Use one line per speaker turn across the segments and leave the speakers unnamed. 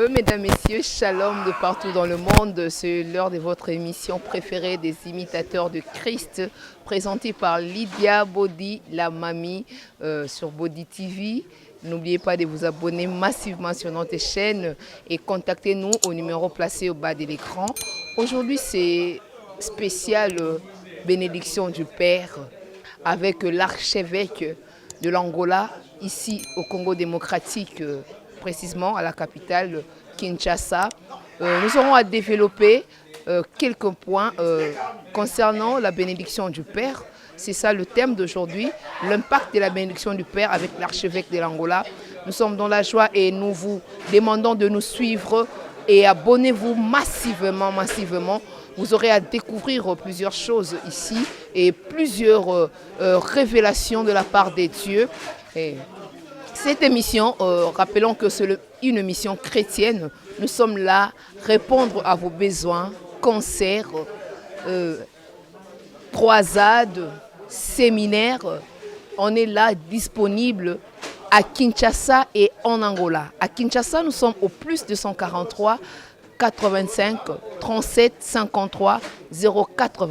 Mesdames, Messieurs, shalom de partout dans le monde. C'est l'heure de votre émission préférée des imitateurs de Christ, présentée par Lydia Body, la mamie, sur Body TV. N'oubliez pas de vous abonner massivement sur notre chaîne et contactez-nous au numéro placé au bas de l'écran. Aujourd'hui, c'est spécial bénédiction du Père avec l'archevêque de l'Angola, ici au Congo démocratique, précisément à la capitale Kinshasa. Nous aurons à développer quelques points concernant la bénédiction du Père. C'est ça le thème d'aujourd'hui, l'impact de la bénédiction du Père avec l'archevêque de l'Angola. Nous sommes dans la joie et nous vous demandons de nous suivre et abonnez-vous massivement. Vous aurez à découvrir plusieurs choses ici et plusieurs révélations de la part des dieux. Et cette émission, rappelons que c'est une émission chrétienne. Nous sommes là répondre à vos besoins, concerts, croisades, séminaires. On est là disponible à Kinshasa et en Angola. À Kinshasa, nous sommes au plus 243 85 37 53 04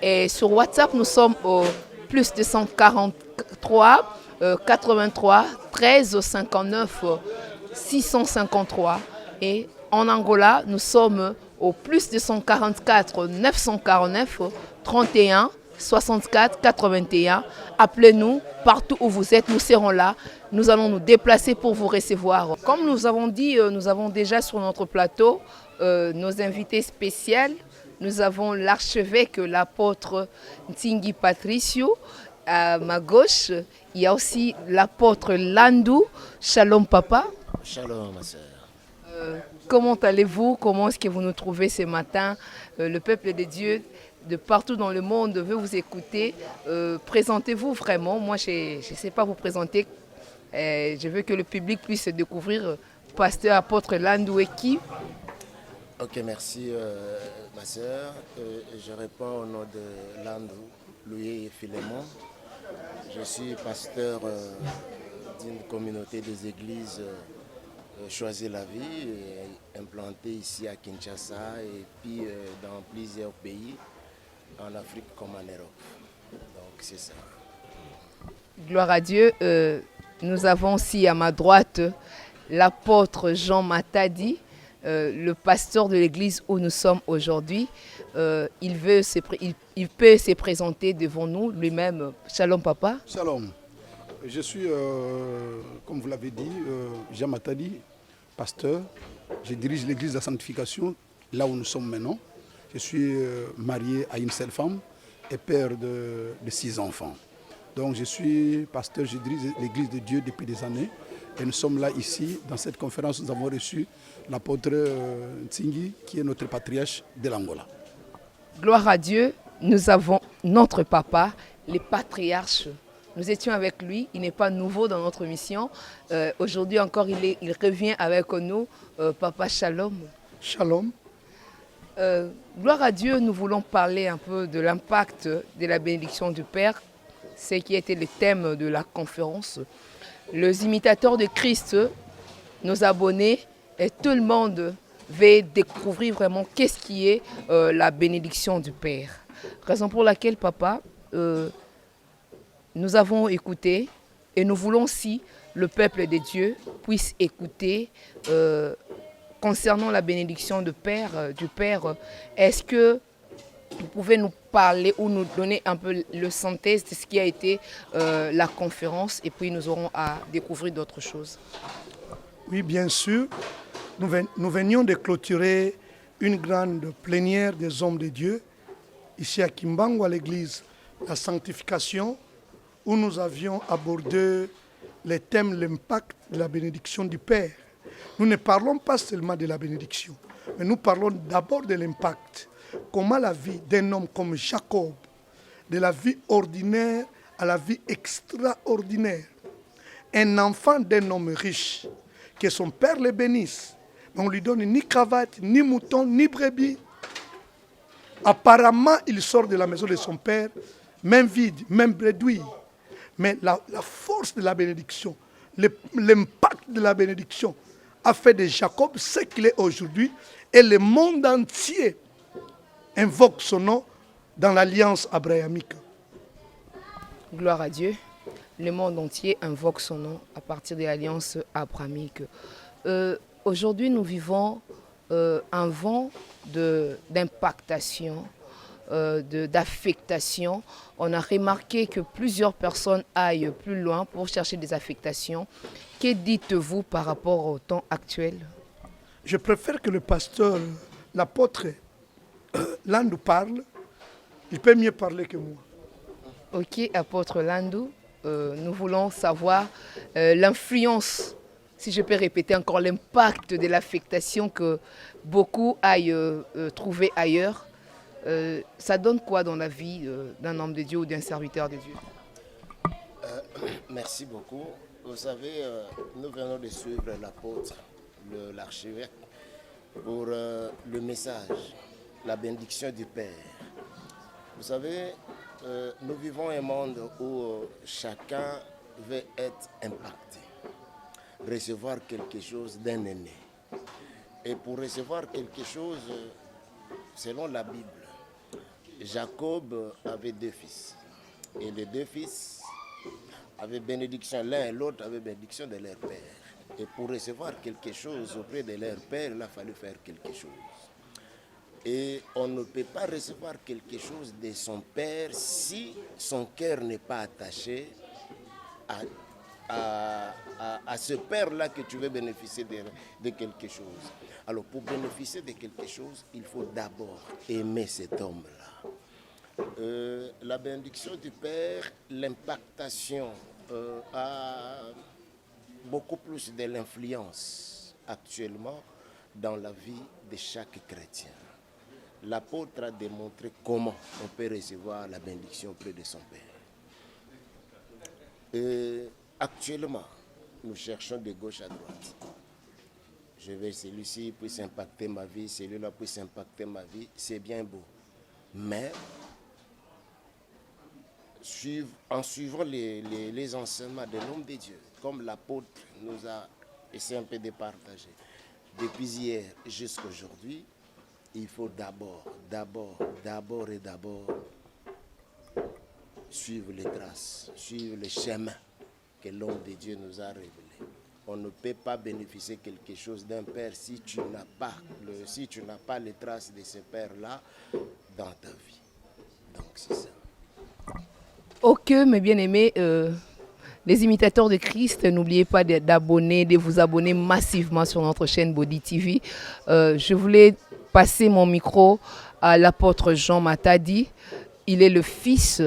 et sur WhatsApp nous sommes au plus 243 83 13 59 653 et en Angola nous sommes au plus 244 949 31 64 81. Appelez-nous partout où vous êtes, nous serons là. Nous allons nous déplacer pour vous recevoir. Comme nous avons dit, nous avons déjà sur notre plateau nos invités spéciaux. Nous avons l'archevêque, l'apôtre Ntingi Patricio. À ma gauche, il y a aussi l'apôtre Landou. Shalom papa.
Shalom ma sœur.
Comment allez-vous? Comment est-ce que vous nous trouvez ce matin? Le peuple de Dieu de partout dans le monde veut vous écouter. Présentez-vous vraiment. Moi, je ne sais pas vous présenter. Je veux que le public puisse découvrir pasteur apôtre Landou et qui.
Ok, merci ma sœur. Je réponds au nom de Landou, Louis et Philémon. Je suis pasteur d'une communauté des églises Choisir la vie, implantée ici à Kinshasa et puis dans plusieurs pays, en Afrique comme en Europe. Donc c'est ça.
Gloire à Dieu. Nous avons aussi à ma droite l'apôtre Jean Matadi, le pasteur de l'église où nous sommes aujourd'hui. Il peut se présenter devant nous lui-même. Shalom papa.
Shalom. Je suis, comme vous l'avez dit, Jean Matadi, pasteur. Je dirige l'église de la sanctification, là où nous sommes maintenant. Je suis marié à une seule femme et père de 6 enfants. Donc je suis pasteur, je dirige l'église de Dieu depuis des années. Et nous sommes là ici, dans cette conférence, nous avons reçu l'apôtre Ntingi, qui est notre patriarche de l'Angola.
Gloire à Dieu, nous avons notre papa, les patriarches. Nous étions avec lui, il n'est pas nouveau dans notre mission. Aujourd'hui encore, il revient avec nous. Papa, shalom.
Shalom.
Gloire à Dieu, nous voulons parler un peu de l'impact de la bénédiction du Père, ce qui a été le thème de la conférence. Les imitateurs de Christ, nos abonnés, et tout le monde veut découvrir vraiment qu'est-ce qui est la bénédiction du Père. Raison pour laquelle, papa, nous avons écouté et nous voulons aussi le peuple de Dieu puisse écouter concernant la bénédiction du Père. Est-ce que vous pouvez nous parler ou nous donner un peu le synthèse de ce qui a été la conférence et puis nous aurons à découvrir d'autres choses.
Oui, bien sûr. Nous venions de clôturer une grande plénière des hommes de Dieu ici à Kimbangu, à l'église La Sanctification, où nous avions abordé les thèmes, l'impact de la bénédiction du Père. Nous ne parlons pas seulement de la bénédiction, mais nous parlons d'abord de l'impact. Comment la vie d'un homme comme Jacob, de la vie ordinaire à la vie extraordinaire, un enfant d'un homme riche, que son père le bénisse, mais on ne lui donne ni cravate, ni mouton, ni brebis. Apparemment, il sort de la maison de son père, même vide, même bredouille. Mais la force de la bénédiction, l'impact de la bénédiction a fait de Jacob ce qu'il est aujourd'hui et le monde entier invoque son nom dans l'alliance abrahamique.
Gloire à Dieu. Le monde entier invoque son nom à partir de l'alliance abrahamique. Aujourd'hui, nous vivons un vent d'impactation, d'affectation. On a remarqué que plusieurs personnes aillent plus loin pour chercher des affectations. Que dites-vous par rapport au temps actuel?
Je préfère que le pasteur, l'apôtre, Landou parle. Il peut mieux parler que moi.
Ok, apôtre Landou, nous voulons savoir l'influence, si je peux répéter encore, l'impact de l'affectation que beaucoup aillent trouver ailleurs. Ça donne quoi dans la vie d'un homme de Dieu ou d'un serviteur de Dieu?
Merci beaucoup. Vous savez, nous venons de suivre l'apôtre, l'archevêque, pour le message, la bénédiction du Père. Vous savez, nous vivons un monde où chacun veut être impacté, recevoir quelque chose d'un aîné. Et pour recevoir quelque chose, selon la Bible, Jacob avait 2 fils. Et les 2 fils avaient bénédiction, l'un et l'autre avaient bénédiction de leur père. Et pour recevoir quelque chose auprès de leur père, il a fallu faire quelque chose. Et on ne peut pas recevoir quelque chose de son père si son cœur n'est pas attaché à ce père-là que tu veux bénéficier de quelque chose. Alors pour bénéficier de quelque chose, il faut d'abord aimer cet homme-là. La bénédiction du Père, l'impactation a beaucoup plus de l'influence actuellement dans la vie de chaque chrétien. L'apôtre a démontré comment on peut recevoir la bénédiction auprès de son Père. Actuellement, nous cherchons de gauche à droite. Je veux que celui-ci puisse impacter ma vie, celui-là puisse impacter ma vie, c'est bien beau. Mais en suivant les enseignements de l'homme de Dieu, comme l'apôtre nous a essayé un peu de partager, depuis hier jusqu'à aujourd'hui, il faut d'abord suivre les traces, suivre le chemin que l'homme de Dieu nous a révélé. On ne peut pas bénéficier quelque chose d'un père si tu n'as pas les traces de ce père-là dans ta vie. Donc c'est ça.
Ok, mes bien-aimés, les imitateurs de Christ, n'oubliez pas de vous abonner massivement sur notre chaîne Body TV. Je voulais passer mon micro à l'apôtre Jean Matadi. Il est le fils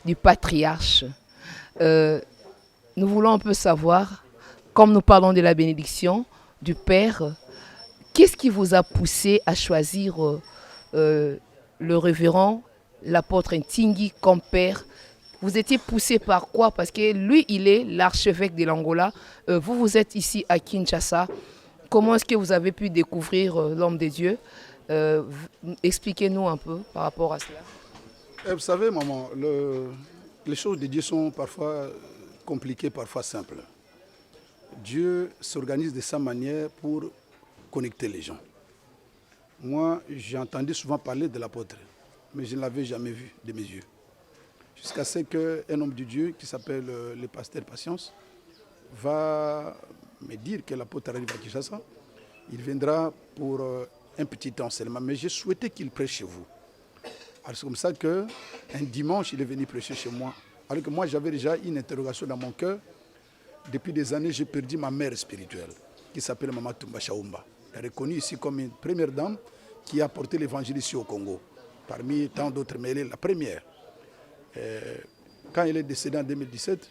du patriarche. Nous voulons un peu savoir, comme nous parlons de la bénédiction du Père, qu'est-ce qui vous a poussé à choisir le révérend, l'apôtre Ntingi comme père? Vous étiez poussé par quoi? Parce que lui, il est l'archevêque de l'Angola. Vous êtes ici à Kinshasa. Comment est-ce que vous avez pu découvrir l'homme de Dieu? Expliquez-nous un peu par rapport à cela.
Vous savez, maman, les choses de Dieu sont parfois compliquées, parfois simples. Dieu s'organise de sa manière pour connecter les gens. Moi, j'ai entendu souvent parler de l'apôtre, mais je ne l'avais jamais vu de mes yeux. Jusqu'à ce qu'un homme de Dieu qui s'appelle le pasteur Patience va me dire que l'apôtre arrive à Kinshasa. Il viendra pour un petit temps seulement, mais j'ai souhaité qu'il prêche chez vous. Alors c'est comme ça qu'un dimanche, il est venu prêcher chez moi. Alors que moi, j'avais déjà une interrogation dans mon cœur. Depuis des années, j'ai perdu ma mère spirituelle, qui s'appelle Maman Tumba Chaoumba. Elle est reconnue ici comme une première dame qui a porté l'évangile ici au Congo. Parmi tant d'autres, mais elle est la première. Quand elle est décédée en 2017,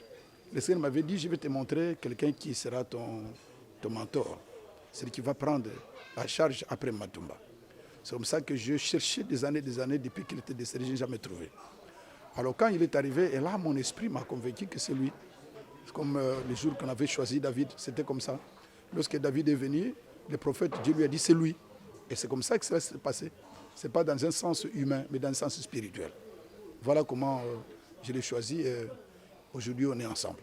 le Seigneur m'avait dit, je vais te montrer quelqu'un qui sera ton mentor, celui qui va prendre la charge après Matumba. C'est comme ça que je cherchais des années depuis qu'il était décédé, je n'ai jamais trouvé. Alors quand il est arrivé, et là mon esprit m'a convaincu que c'est lui. C'est comme le jour qu'on avait choisi David, c'était comme ça. Lorsque David est venu, le prophète, Dieu lui a dit c'est lui. Et c'est comme ça que ça s'est passé. Ce n'est pas dans un sens humain, mais dans un sens spirituel. Voilà comment je l'ai choisi et aujourd'hui on est ensemble.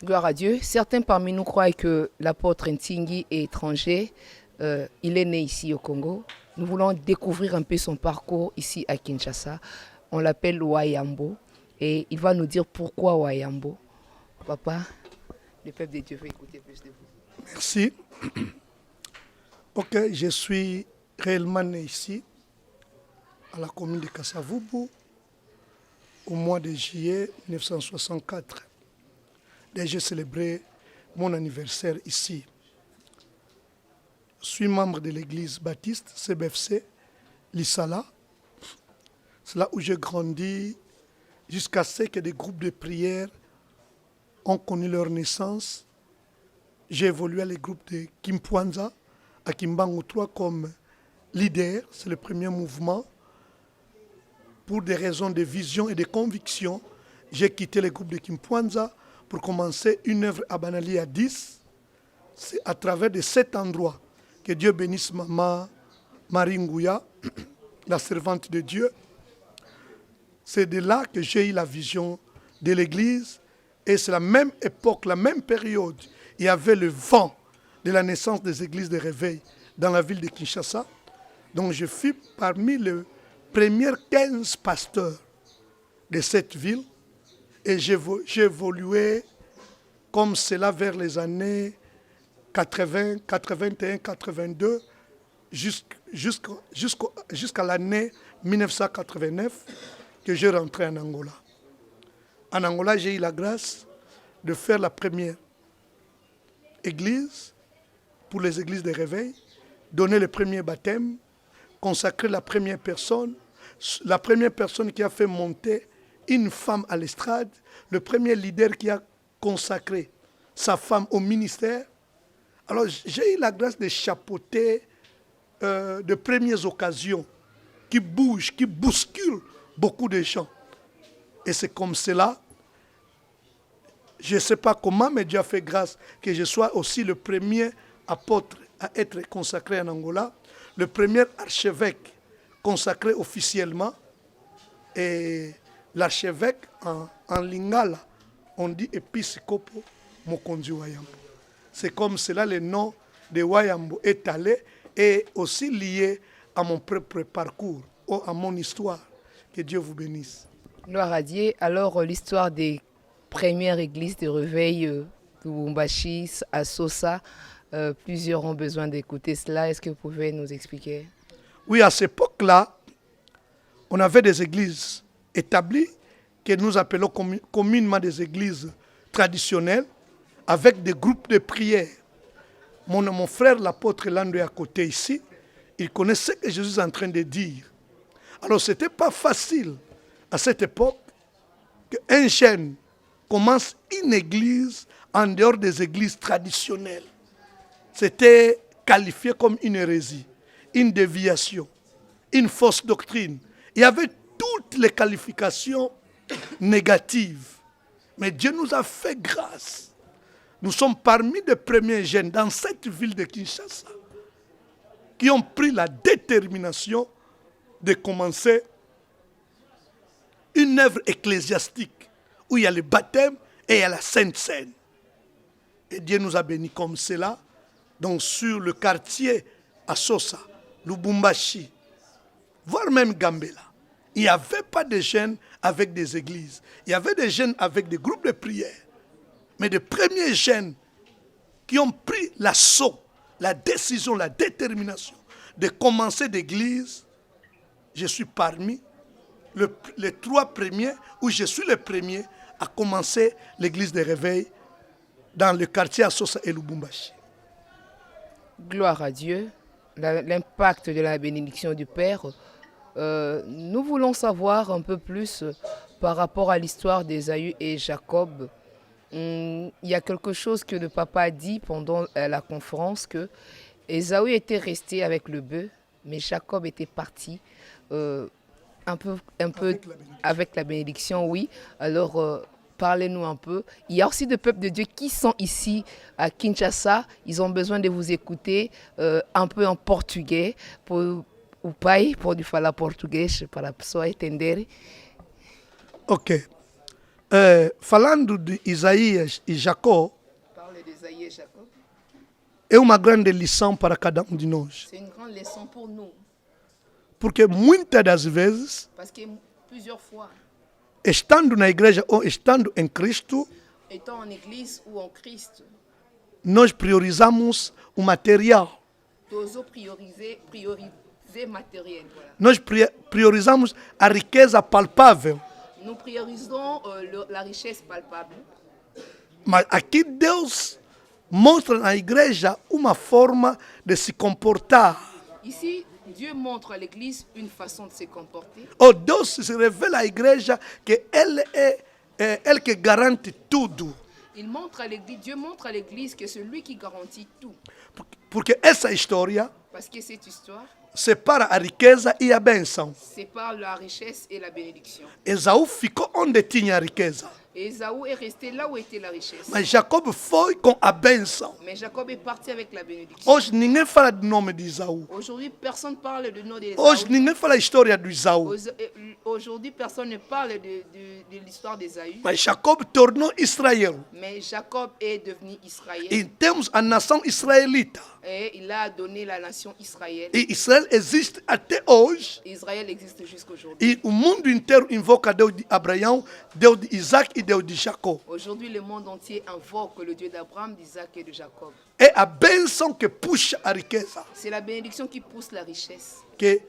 Gloire à Dieu. Certains parmi nous croient que l'apôtre Ntingi est étranger. Il est né ici au Congo. Nous voulons découvrir un peu son parcours ici à Kinshasa. On l'appelle Wayambo et il va nous dire pourquoi Wayambo. Papa, le peuple de Dieu veut écouter plus de vous.
Merci. Ok, je suis réellement né ici, à la commune de Kassavubu, au mois de juillet 1964. Et j'ai célébré mon anniversaire ici. Je suis membre de l'église baptiste CBFC, l'Issala. C'est là où j'ai grandi jusqu'à ce que des groupes de prière ont connu leur naissance. J'ai évolué à les groupes de Kimpwanza, à Kimbangu 3 comme leader. C'est le premier mouvement. Pour des raisons de vision et de conviction, j'ai quitté les groupes de Kimpwanza pour commencer une œuvre à Banali à 10. C'est à travers de cet endroit que Dieu bénisse Maman Marie Ngouya, la servante de Dieu. C'est de là que j'ai eu la vision de l'église. Et c'est la même époque, la même période. Il y avait le vent de la naissance des églises de réveil dans la ville de Kinshasa. Donc je fus parmi les premiers 15 pasteurs de cette ville. Et j'ai évolué comme cela vers les années 80, 81, 82, jusqu'à l'année 1989 que j'ai rentré en Angola. En Angola, j'ai eu la grâce de faire la première église pour les églises de réveil, donner le premier baptême, consacrer la première personne qui a fait monter une femme à l'estrade, le premier leader qui a consacré sa femme au ministère. Alors j'ai eu la grâce de chapeauter de premières occasions qui bougent, qui bousculent beaucoup de gens. Et c'est comme cela, je ne sais pas comment, mais Dieu a fait grâce que je sois aussi le premier apôtre à être consacré en Angola, le premier archevêque consacré officiellement. Et l'archevêque en lingala, on dit épiscopo Mokonzi Wayambo. C'est comme cela le nom de Wayambo est allé et aussi lié à mon propre parcours, à mon histoire. Que Dieu vous bénisse.
Gloire à Dieu. Alors, l'histoire des premières églises de réveil de Lubumbashi à Sosa, plusieurs ont besoin d'écouter cela. Est-ce que vous pouvez nous expliquer?
Oui, à cette époque-là, on avait des églises établies que nous appelons communément des églises traditionnelles avec des groupes de prière. Mon frère, l'apôtre Lando, est à côté ici. Il connaissait ce que Jésus est en train de dire. Alors, ce n'était pas facile à cette époque qu'un jeune commence une église en dehors des églises traditionnelles. C'était qualifié comme une hérésie, une déviation, une fausse doctrine. Il y avait toutes les qualifications négatives. Mais Dieu nous a fait grâce. Nous sommes parmi les premiers jeunes dans cette ville de Kinshasa qui ont pris la détermination de commencer une œuvre ecclésiastique où il y a le baptême et il y a la Sainte Seine. Et Dieu nous a bénis comme cela. Donc sur le quartier à Sosa, Lubumbashi, voire même Gambela, il n'y avait pas de jeunes avec des églises. Il y avait des jeunes avec des groupes de prière. Mais des premiers jeunes qui ont pris l'assaut, la décision, la détermination de commencer d'église, je suis parmi les 3 premiers, où je suis le premier à commencer l'église de réveil dans le quartier à Sosa et Lubumbashi.
Gloire à Dieu, l'impact de la bénédiction du Père. Nous voulons savoir un peu plus par rapport à l'histoire d'Ésaü et Jacob. Il y a quelque chose que le papa a dit pendant la conférence, que Ésaü était resté avec le bœuf, mais Jacob était parti un peu avec la bénédiction, oui. Alors, parlez-nous un peu. Il y a aussi des peuples de Dieu qui sont ici à Kinshasa. Ils ont besoin de vous écouter un peu en portugais. O pai pode falar português para a pessoa entender.
Ok. falando de Isaías e Jacó,
Parle d'Ésaïe et Jacob.
é uma grande lição para cada um de nós.
C'est une grande leçon pour nous.
Porque muitas das vezes,
Parce que plusieurs fois,
estando na igreja ou estando em Cristo,
étant en église ou en Christ,
nós priorizamos o material.
nous osons prioriser matériel. Voilà.
Nós priorizamos a riqueza palpável.
Nous priorisons la richesse palpable.
Mas aqui Deus mostra na igreja uma forma de se comportar.
Ici, Dieu montre à l'église une façon de se comporter.
Oh, Deus se revela à igreja que Ele é Ele que garante tudo.
Il montre à l'église, Dieu montre à l'église que c'est lui qui garantit tout.
Porque essa história
Parce que cette histoire
separa a riqueza e a bênção.
sépare la richesse et la bénédiction.
Esaú ficou onde tinha a riqueza,
Et Ésaü est resté là où était la richesse.
mas Jacob foi com a bênção.
Mais Jacob est parti avec la bénédiction.
Hoje ninguém fala do nome de Esaú.
Aujourd'hui, personne ne parle du nom d'Ésaü.
Hoje ninguém fala a história do Esaú.
Aujourd'hui, personne ne parle de l'histoire d'Ésaü.
Mas Jacob tornou Israel.
Mais Jacob est devenu Israël.
E temos a nação israelita.
Et il a donné la nation Israël.
E Israel existe até hoje.
Israël existe jusqu'aujourd'hui.
E o mundo inteiro invoca Deus de Abraão, Deus de Isaac e Deus de Jacó.
Aujourd'hui, le monde entier invoque le Dieu d'Abraham, d'Isaac et de Jacob.
É a bênção que puxa a riqueza.
C'est la bénédiction qui pousse la richesse.
Que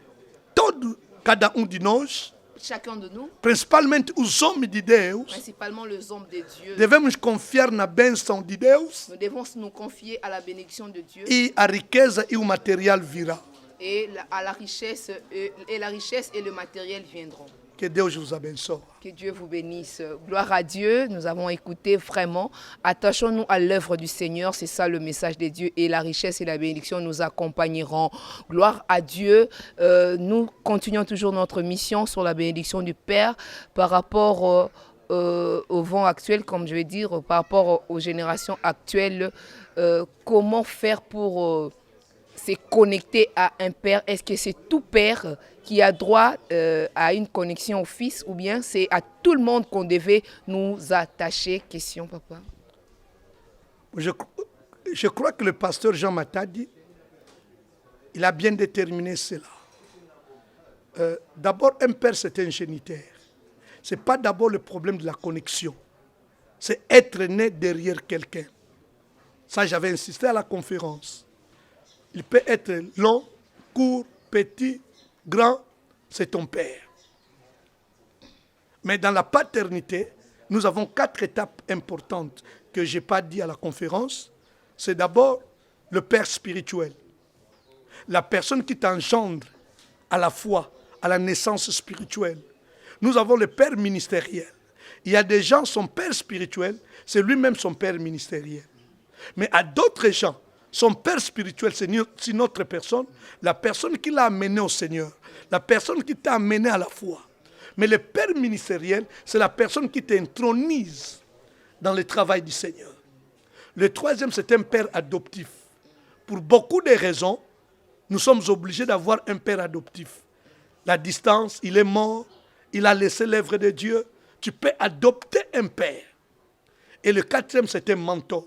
cada um de nós,
Chacun de nous,
principalmente os homens de Deus,
principalement les hommes de Dieu,
devemos confiar na bênção de Deus
nous devons nous confier à la bénédiction de Dieu
e a riqueza e o material virá.
et à la richesse, et la richesse et le matériel viendront.
Que Deus vos abençoe.
Que Dieu vous bénisse. Gloire à Dieu. Nous avons écouté vraiment. Attachons-nous à l'œuvre du Seigneur. C'est ça le message de Dieu. Et la richesse et la bénédiction nous accompagneront. Gloire à Dieu. Nous continuons toujours notre mission sur la bénédiction du Père par rapport au vent actuel, comme je vais dire, par rapport aux générations actuelles. Comment faire pour se connecter à un Père? Est-ce que c'est tout Père qui a droit à une connexion au Fils, ou bien c'est à tout le monde qu'on devait nous attacher? Question, papa.
Je crois que le pasteur Jean Matadi, il a bien déterminé cela. D'abord, un père, c'est un géniteur. Ce n'est pas d'abord le problème de la connexion. C'est être né derrière quelqu'un. Ça, j'avais insisté à la conférence. Il peut être long, court, petit, grand, c'est ton père. Mais dans la paternité, nous avons 4 étapes importantes que je n'ai pas dit à la conférence. C'est d'abord le père spirituel. La personne qui t'engendre à la foi, à la naissance spirituelle. Nous avons le père ministériel. Il y a des gens, son père spirituel, c'est lui-même son père ministériel. Mais à d'autres gens, son père spirituel, c'est notre personne, la personne qui l'a amené au Seigneur, la personne qui t'a amené à la foi. Mais le père ministériel, c'est la personne qui t'intronise dans le travail du Seigneur. Le troisième, c'est un père adoptif. Pour beaucoup de raisons, nous sommes obligés d'avoir un père adoptif. La distance, il est mort, il a laissé l'œuvre de Dieu. Tu peux adopter un père. Et le quatrième, c'est un mentor.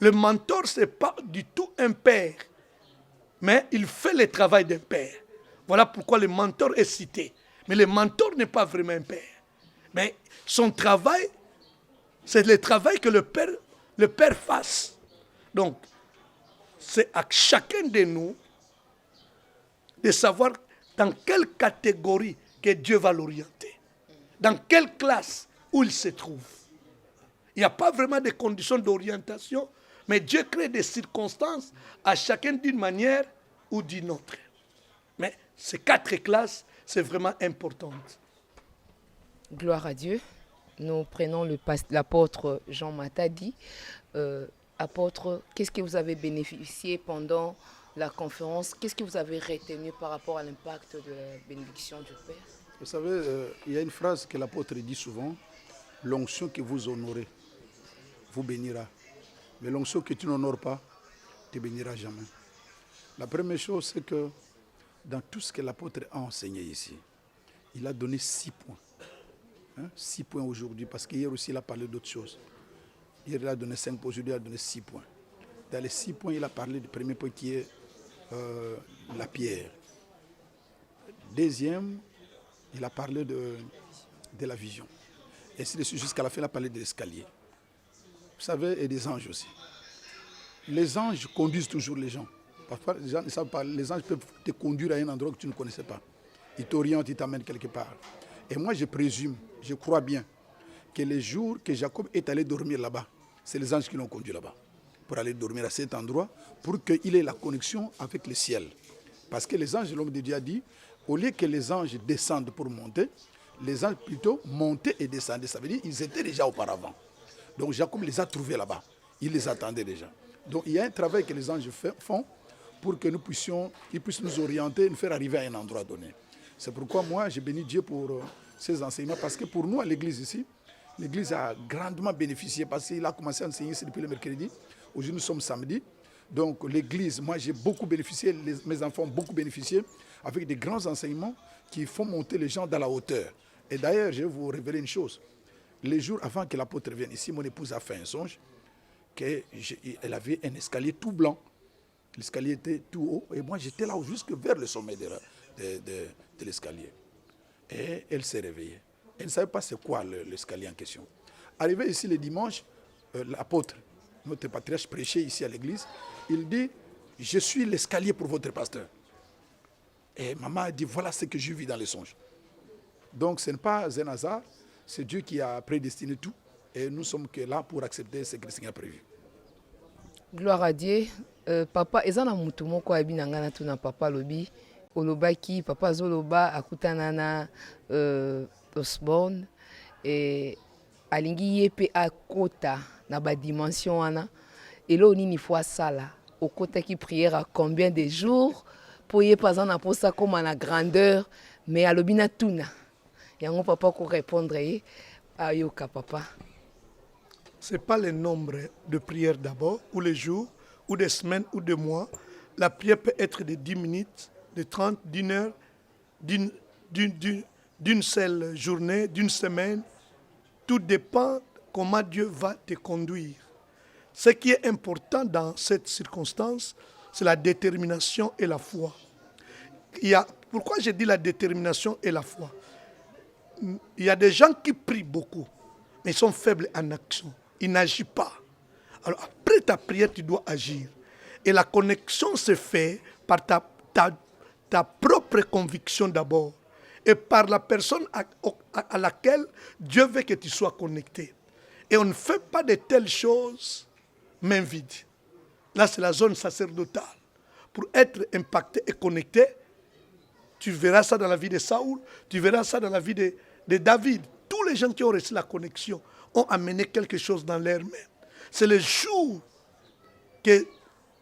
Le mentor, ce n'est pas du tout un père, mais il fait le travail d'un père. Voilà pourquoi le mentor est cité. Mais le mentor n'est pas vraiment un père. Mais son travail, c'est le travail que le père fasse. Donc, c'est à chacun de nous de savoir dans quelle catégorie que Dieu va l'orienter. Dans quelle classe où il se trouve. Il n'y a pas vraiment de conditions d'orientation, mais Dieu crée des circonstances à chacun d'une manière ou d'une autre. Mais ces 4 classes, c'est vraiment important.
Gloire à Dieu. Nous prenons l'apôtre Jean Matadi. Apôtre, qu'est-ce que vous avez bénéficié pendant la conférence? Qu'est-ce que vous avez retenu par rapport à l'impact de la bénédiction du Père?
Vous savez, il y a une phrase que l'apôtre dit souvent, l'onction que vous honorez vous bénira. Mais l'onction que tu n'honores pas, ne te bénira jamais. La première chose, c'est que dans tout ce que l'apôtre a enseigné ici, il a donné 6 points. 6 points aujourd'hui, parce qu'hier aussi il a parlé d'autres choses. Hier il a donné 5 points, aujourd'hui il a donné 6 points. Dans les 6 points, il a parlé du premier point qui est la pierre. Deuxième, il a parlé de la vision. Et ainsi de suite, jusqu'à la fin, il a parlé de l'escalier. Vous savez, et des anges aussi. Les anges conduisent toujours les gens. Parfois, les gens ne savent pas, les anges peuvent te conduire à un endroit que tu ne connaissais pas. Ils t'orientent, ils t'amènent quelque part. Et moi, je présume, je crois bien, que les jours que Jacob est allé dormir là-bas, c'est les anges qui l'ont conduit là-bas, pour aller dormir à cet endroit, pour qu'il ait la connexion avec le ciel. Parce que les anges, l'homme de Dieu a dit, au lieu que les anges descendent pour monter, les anges plutôt montaient et descendaient. Ça veut dire qu'ils étaient déjà auparavant. Donc Jacob les a trouvés là-bas. Il les attendait déjà. Donc il y a un travail que les anges font pour que ils puissent nous orienter, nous faire arriver à un endroit donné. C'est pourquoi moi, je bénis Dieu pour ces enseignements, parce que pour nous, à l'église ici, l'église a grandement bénéficié, parce qu'il a commencé à enseigner ici depuis le mercredi. Aujourd'hui, nous sommes samedi. Donc l'église, moi, j'ai beaucoup bénéficié, mes enfants ont beaucoup bénéficié, avec des grands enseignements qui font monter les gens dans la hauteur. Et d'ailleurs, je vais vous révéler une chose. Les jours avant que l'apôtre vienne ici, mon épouse a fait un songe qu'elle avait un escalier tout blanc. L'escalier était tout haut et moi j'étais là jusque vers le sommet de l'escalier. Et elle s'est réveillée. Elle ne savait pas c'est quoi l'escalier en question. Arrivé ici le dimanche, l'apôtre, notre patriarche, prêchait ici à l'église. Il dit, je suis l'escalier pour votre pasteur. Et maman a dit, voilà ce que je vis dans les songes. Donc ce n'est pas un hasard, c'est Dieu qui a prédestiné tout. Et nous sommes que là pour accepter ce que le Seigneur a prévu.
Gloire à Dieu. Papa, ezana mutu moko abi nangana tuna papa lobi. Olobaki, papa zoloba akutana na Osborne. Et alingi yepe akota na ba dimension wana. Et là, nini fois ça là. Au côté qui prière à combien de jours pour y pas en pour ça comme à la grandeur. Mais à l'obina tuna. Yango papa ko répondre à yoka papa.
Ce n'est pas le nombre de prières d'abord, ou les jours, ou des semaines, ou des mois. La prière peut être de 10 minutes, de 30, d'une heure, d'une seule journée, d'une semaine. Tout dépend comment Dieu va te conduire. Ce qui est important dans cette circonstance, c'est la détermination et la foi. Pourquoi je dis la détermination et la foi? Il y a des gens qui prient beaucoup, mais ils sont faibles en action. Ils n'agissent pas. Alors après ta prière, tu dois agir. Et la connexion se fait par ta propre conviction d'abord. Et par la personne à laquelle Dieu veut que tu sois connecté. Et on ne fait pas de telles choses main vide. Là, c'est la zone sacerdotale. Pour être impacté et connecté, tu verras ça dans la vie de Saoul, tu verras ça dans la vie de David. Tous les gens qui ont reçu la connexion ont amené quelque chose dans leurs mains. C'est le jour que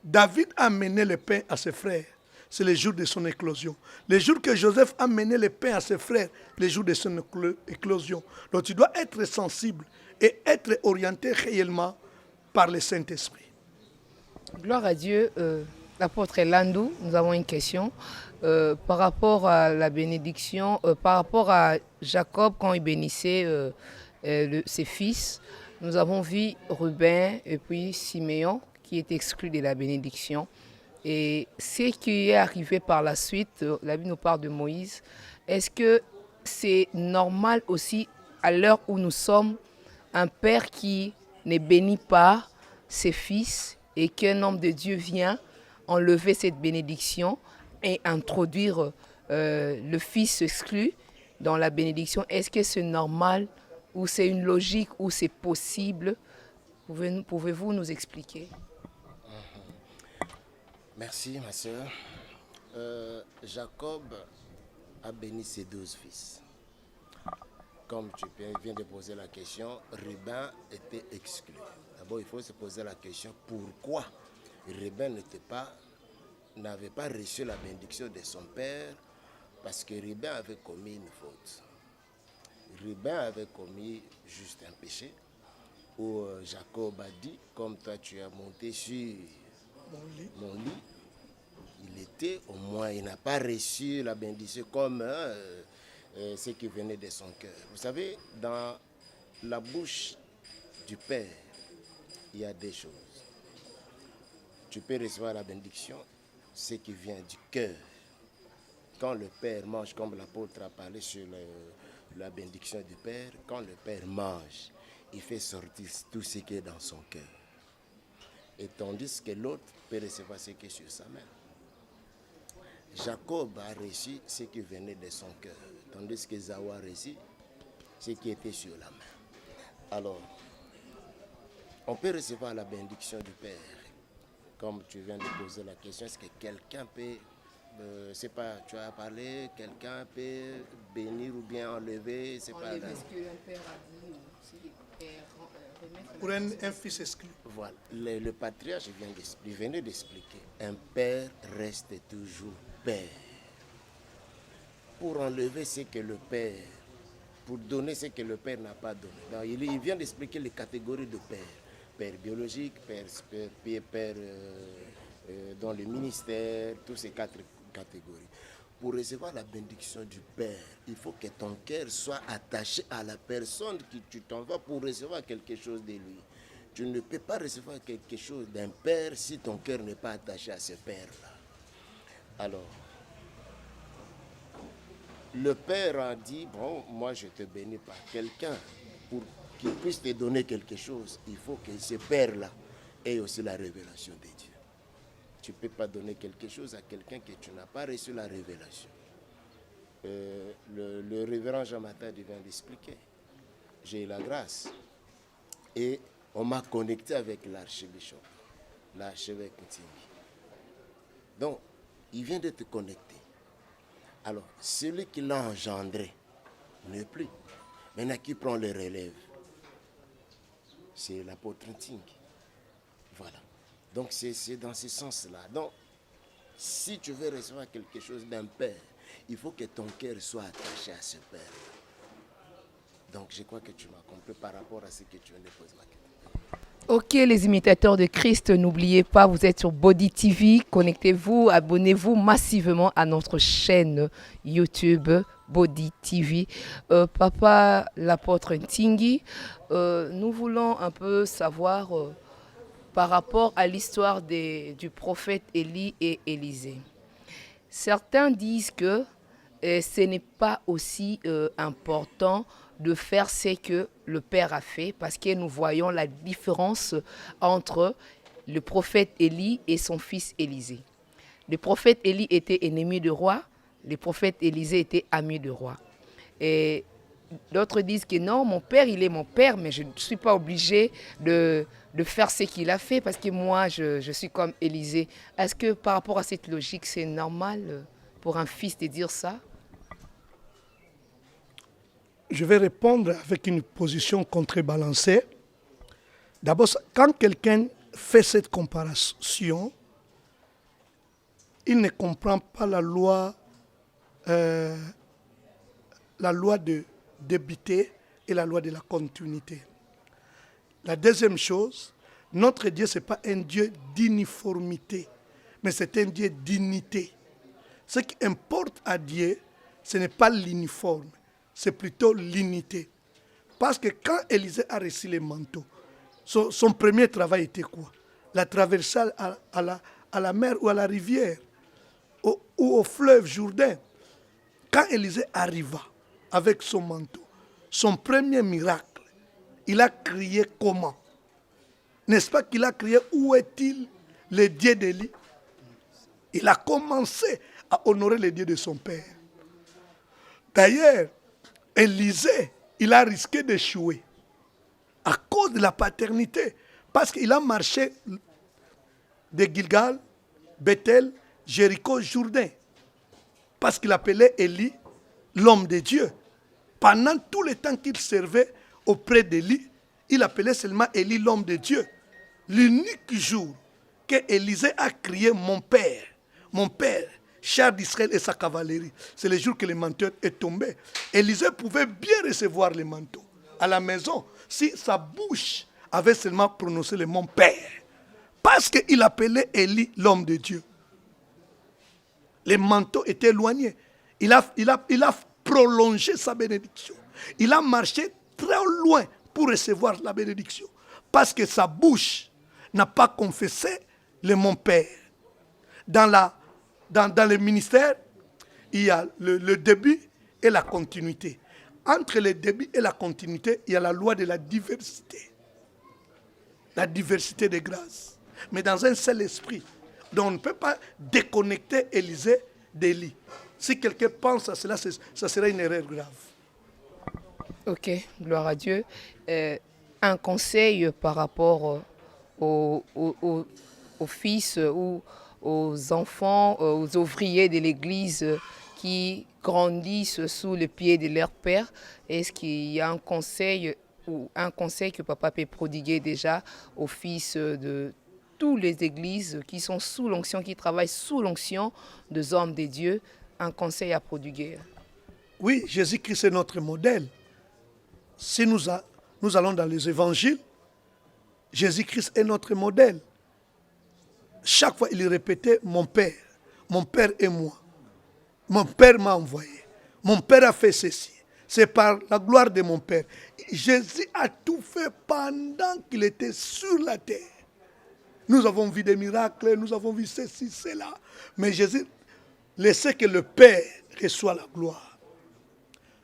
David a amené le pain à ses frères. C'est le jour de son éclosion. Le jour que Joseph a amené le pain à ses frères, le jour de son éclosion. Donc tu dois être sensible et être orienté réellement par le Saint-Esprit.
Gloire à Dieu. L'apôtre Landou, nous avons une question par rapport à la bénédiction, par rapport à Jacob quand il bénissait ses fils. Nous avons vu Ruben et puis Siméon qui est exclu de la bénédiction. Et ce qui est arrivé par la suite, la Bible nous parle de Moïse. Est-ce que c'est normal aussi à l'heure où nous sommes, un père qui ne bénit pas ses fils et qu'un homme de Dieu vient enlever cette bénédiction et introduire le fils exclu dans la bénédiction? Est-ce que c'est normal ou c'est une logique ou c'est possible? Pouvez-vous nous expliquer?
Merci ma soeur. Jacob a béni ses 12 fils. Comme tu viens de poser la question, Ruben était exclu. D'abord, il faut se poser la question pourquoi Ruben n'avait pas reçu la bénédiction de son père, parce que Ruben avait commis une faute. Ruben avait commis juste un péché où Jacob a dit, comme toi tu as monté sur mon lit, il n'a pas reçu la bénédiction comme ce qui venait de son cœur. Vous savez, dans la bouche du Père, il y a des choses. Tu peux recevoir la bénédiction, ce qui vient du cœur. Quand le Père mange, comme l'apôtre a parlé sur la bénédiction du Père, quand le Père mange, il fait sortir tout ce qui est dans son cœur. Et tandis que l'autre peut recevoir ce qui est sur sa main. Jacob a reçu ce qui venait de son cœur, tandis que Ésaü a reçu ce qui était sur la main. Alors, on peut recevoir la bénédiction du Père. Comme tu viens de poser la question, est-ce que quelqu'un peut, c'est pas, tu as parlé, quelqu'un peut bénir ou bien enlever, c'est pas...
Enlever ce que le Père a dit, ou si le Père remet...
Pour un fils exclu.
Voilà, le patriarche venait d'expliquer, un père reste toujours père. Pour enlever ce que le père, pour donner ce que le père n'a pas donné. Donc, il vient d'expliquer les catégories de père. Père biologique, père dans le ministère, tous ces 4 catégories. Pour recevoir la bénédiction du Père, il faut que ton cœur soit attaché à la personne que tu t'en vas pour recevoir quelque chose de lui. Tu ne peux pas recevoir quelque chose d'un Père si ton cœur n'est pas attaché à ce Père-là. Alors, le Père a dit, bon, moi je te bénis par quelqu'un pour qu'il puisse te donner quelque chose. Il faut que ce Père-là ait aussi la révélation de Dieu. Tu ne peux pas donner quelque chose à quelqu'un que tu n'as pas reçu la révélation. Le révérend Jean Matadi vient d'expliquer. J'ai eu la grâce. Et on m'a connecté avec l'archbishop, l'archevêque Ntingi. Donc, il vient de te connecter. Alors, celui qui l'a engendré n'est plus. Maintenant, qui prend le relève? C'est l'apôtre Ntingi. Voilà. Donc, c'est dans ce sens-là. Donc, si tu veux recevoir quelque chose d'un Père, il faut que ton cœur soit attaché à ce Père. Donc, je crois que tu m'as compris par rapport à ce que tu viens de poser la question.
Ok, les imitateurs de Christ, n'oubliez pas, vous êtes sur Body TV. Connectez-vous, abonnez-vous massivement à notre chaîne YouTube Body TV. Papa, l'apôtre Ntingi, nous voulons un peu savoir par rapport à l'histoire du prophète Élie et Élisée. Certains disent que ce n'est pas aussi important de faire ce que le Père a fait, parce que nous voyons la différence entre le prophète Élie et son fils Élisée. Le prophète Élie était ennemi du roi, le prophète Élisée était ami du roi. Et d'autres disent que non, mon père, il est mon père, mais je ne suis pas obligé de faire ce qu'il a fait, parce que moi, je suis comme Élisée. Est-ce que par rapport à cette logique, c'est normal pour un fils de dire ça?
Je vais répondre avec une position contrebalancée. D'abord, quand quelqu'un fait cette comparaison, il ne comprend pas la loi de débiter et la loi de la continuité. La deuxième chose, notre Dieu, ce n'est pas un Dieu d'uniformité, mais c'est un Dieu d'unité. Ce qui importe à Dieu, ce n'est pas l'uniforme, c'est plutôt l'unité. Parce que quand Élisée a reçu les manteaux, son premier travail était quoi? La traversée à la mer ou à la rivière, ou au fleuve Jourdain. Quand Élisée arriva avec son manteau, son premier miracle, il a crié comment? N'est-ce pas qu'il a crié, où est-il le Dieu d'Élie? Il a commencé à honorer le Dieu de son père. D'ailleurs, Élisée, il a risqué d'échouer à cause de la paternité. Parce qu'il a marché de Gilgal, Bethel, Jéricho, Jourdain. Parce qu'il appelait Élie l'homme de Dieu. Pendant tout le temps qu'il servait auprès d'Élie, il appelait seulement Élie l'homme de Dieu. L'unique jour que Élisée a crié mon père, char d'Israël et sa cavalerie, c'est le jour que le manteau est tombé. Élisée pouvait bien recevoir le manteau à la maison si sa bouche avait seulement prononcé le mon père. Parce qu'il appelait Élie l'homme de Dieu. Le manteau était éloigné. Il a prolonger sa bénédiction. Il a marché très loin pour recevoir la bénédiction. Parce que sa bouche n'a pas confessé le mon Père. Dans le ministère, il y a le début et la continuité. Entre le début et la continuité, il y a la loi de la diversité. La diversité des grâces. Mais dans un seul esprit. Donc on ne peut pas déconnecter Élisée d'Élie. Si quelqu'un pense à cela, ça serait une erreur grave.
Ok, gloire à Dieu. Un conseil par rapport aux fils ou aux enfants, aux ouvriers de l'Église qui grandissent sous le pied de leur père. Est-ce qu'il y a un conseil ou un conseil que papa peut prodiguer déjà aux fils de toutes les églises qui sont sous l'onction, qui travaillent sous l'onction des hommes de Dieu, un conseil à prodiguer?
Oui, Jésus-Christ est notre modèle. Si nous allons dans les évangiles, Jésus-Christ est notre modèle. Chaque fois, il répétait mon Père et moi. Mon Père m'a envoyé. Mon Père a fait ceci. C'est par la gloire de mon Père. Jésus a tout fait pendant qu'il était sur la terre. Nous avons vu des miracles, nous avons vu ceci, cela. Mais Jésus laissait que le Père reçoive la gloire.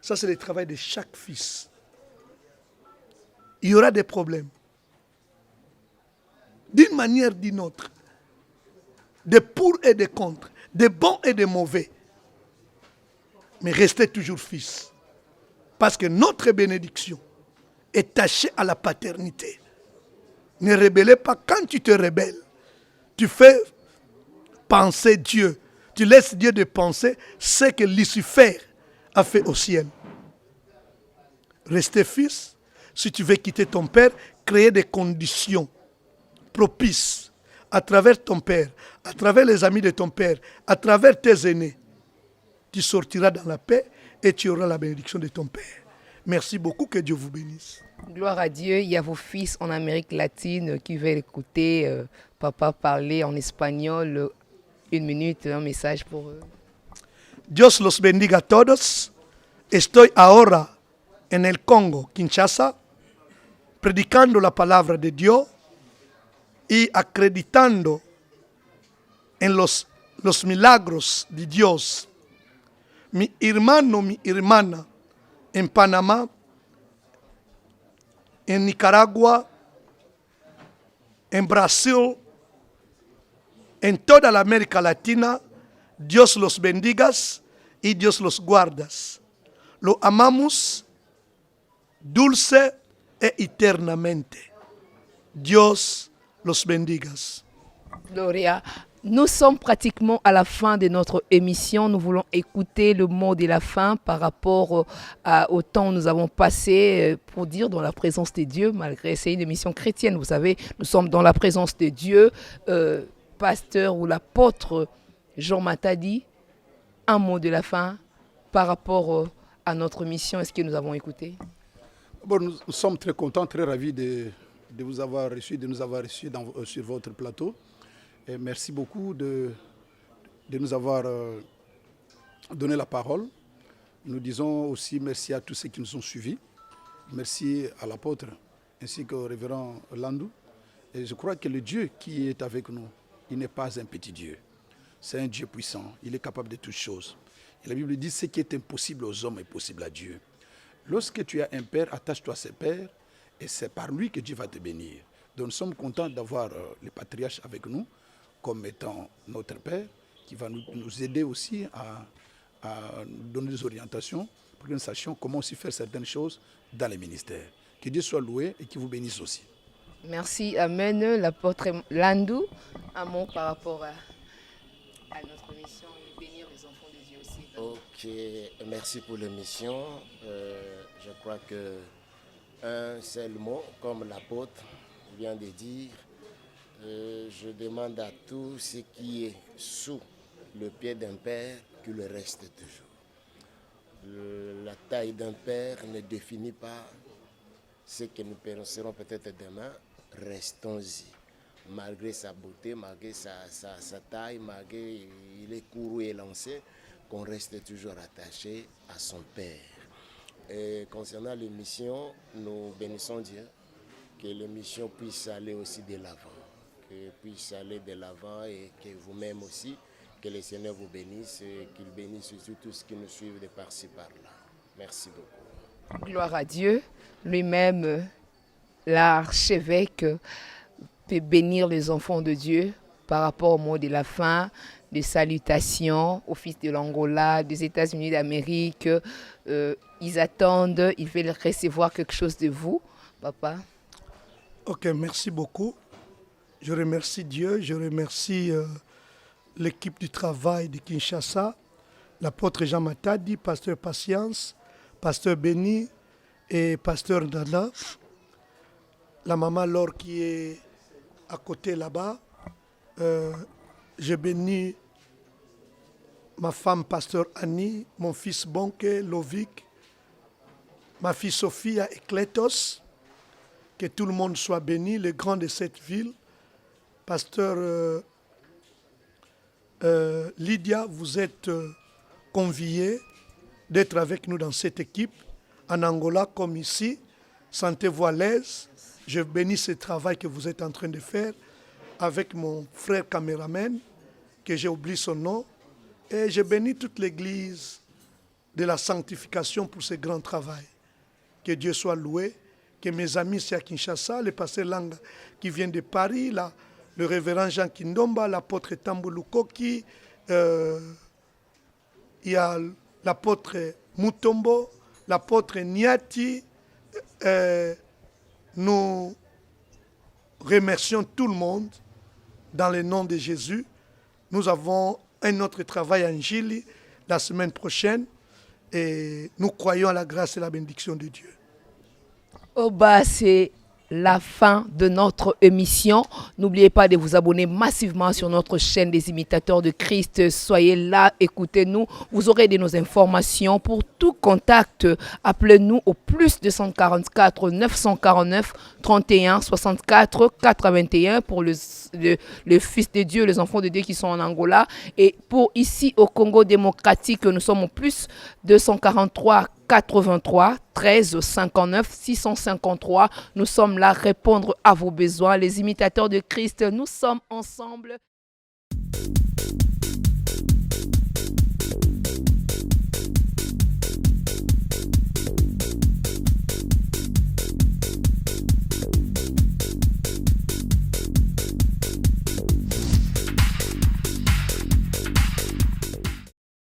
Ça, c'est le travail de chaque fils. Il y aura des problèmes. D'une manière ou d'une autre. Des pour et des contre. Des bons et des mauvais. Mais restez toujours fils. Parce que notre bénédiction est tachée à la paternité. Ne rebellez pas. Quand tu te rebelles, tu fais penser Dieu. Tu laisses Dieu de penser ce que Lucifer a fait au ciel. Restez fils. Si tu veux quitter ton père, créer des conditions propices à travers ton père, à travers les amis de ton père, à travers tes aînés. Tu sortiras dans la paix et tu auras la bénédiction de ton père. Merci beaucoup, que Dieu vous bénisse.
Gloire à Dieu, il y a vos fils en Amérique latine qui veulent écouter papa parler en espagnol. Une minute, un message pour eux.
Dios los bendiga a todos. Estoy ahora en el Congo, Kinshasa, predicando la palabra de Dios y acreditando en los milagros de Dios. Mi hermano, mi hermana, en Panamá, en Nicaragua, en Brasil, en toda la América Latina, Dios los bendiga y Dios los guarda. Lo amamos dulce e eternamente. Dios los bendiga.
Gloria. Nous sommes pratiquement à la fin de notre émission. Nous voulons écouter le mot de la fin par rapport au temps que nous avons passé pour dire dans la présence de Dieu, malgré c'est une émission chrétienne. Vous savez, nous sommes dans la présence de Dieu. Pasteur ou l'apôtre Jean Matadi, un mot de la fin par rapport à notre mission. Est-ce que nous avons écouté?
Bon, nous sommes très contents, très ravis de vous avoir reçu, de nous avoir reçus sur votre plateau. Et merci beaucoup de nous avoir donné la parole. Nous disons aussi merci à tous ceux qui nous ont suivis. Merci à l'apôtre ainsi qu'au révérend Landou. Et je crois que le Dieu qui est avec nous, il n'est pas un petit Dieu. C'est un Dieu puissant. Il est capable de toutes choses. Et la Bible dit ce qui est impossible aux hommes est possible à Dieu. Lorsque tu as un père, attache-toi à ce père et c'est par lui que Dieu va te bénir. Donc nous sommes contents d'avoir le patriarche avec nous comme étant notre père qui va nous aider aussi à nous donner des orientations pour que nous sachions comment aussi faire certaines choses dans les ministères. Que Dieu soit loué et qu'il vous bénisse aussi.
Merci, Amen. L'apôtre Landou, un mot par rapport à notre mission et bénir les enfants de Dieu aussi.
Ok, merci pour l'émission. Je crois que un seul mot, comme l'apôtre vient de dire, je demande à tout ce qui est sous le pied d'un père qu'il le reste toujours. La taille d'un père ne définit pas ce que nous serons peut-être demain. Restons-y. Malgré sa beauté, malgré sa taille, malgré il est couru et lancé, qu'on reste toujours attaché à son Père. Et concernant l'émission, nous bénissons Dieu que l'émission puisse aller aussi de l'avant, que puisse aller de l'avant et que vous-même aussi, que le Seigneur vous bénisse et qu'il bénisse surtout tous ceux qui nous suivent de par-ci par-là. Merci beaucoup.
Gloire à Dieu. Lui-même, l'archevêque, peut bénir les enfants de Dieu par rapport au mot de la fin, des salutations au fils de l'Angola, des États-Unis d'Amérique. Ils attendent, ils veulent recevoir quelque chose de vous, papa.
Ok, merci beaucoup. Je remercie Dieu, je remercie l'équipe du travail de Kinshasa, l'apôtre Jean Matadi, pasteur Patience, pasteur Béni et pasteur Nana, la maman Laure qui est à côté là-bas. Je bénis ma femme, pasteur Annie, mon fils Bonke, Lovic, ma fille Sophia et Clétos. Que tout le monde soit béni, les grands de cette ville. Pasteur Lydia, vous êtes conviés d'être avec nous dans cette équipe, en Angola comme ici. Sentez-vous à l'aise. Je bénis ce travail que vous êtes en train de faire avec mon frère caméraman, que j'ai oublié son nom. Et je bénis toute l'église de la sanctification pour ce grand travail. Que Dieu soit loué. Que mes amis ici à Kinshasa, le pasteur Langa qui vient de Paris, là, le révérend Jean Kindomba, l'apôtre Tambulu Koki, il y a l'apôtre Mutombo, l'apôtre Niati. Nous remercions tout le monde dans le nom de Jésus. Nous avons un autre travail en Gili la semaine prochaine et nous croyons à la grâce et la bénédiction de Dieu.
Au bas, c'est la fin de notre émission. N'oubliez pas de vous abonner massivement sur notre chaîne des imitateurs de Christ. Soyez là, écoutez-nous. Vous aurez de nos informations. Pour tout contact, appelez-nous au plus 244 949 31 64 81 pour le Fils de Dieu, les enfants de Dieu qui sont en Angola. Et pour ici au Congo démocratique, nous sommes au plus 243 83 13 59 653. Nous sommes là répondre à vos besoins. Les imitateurs de Christ, nous sommes ensemble.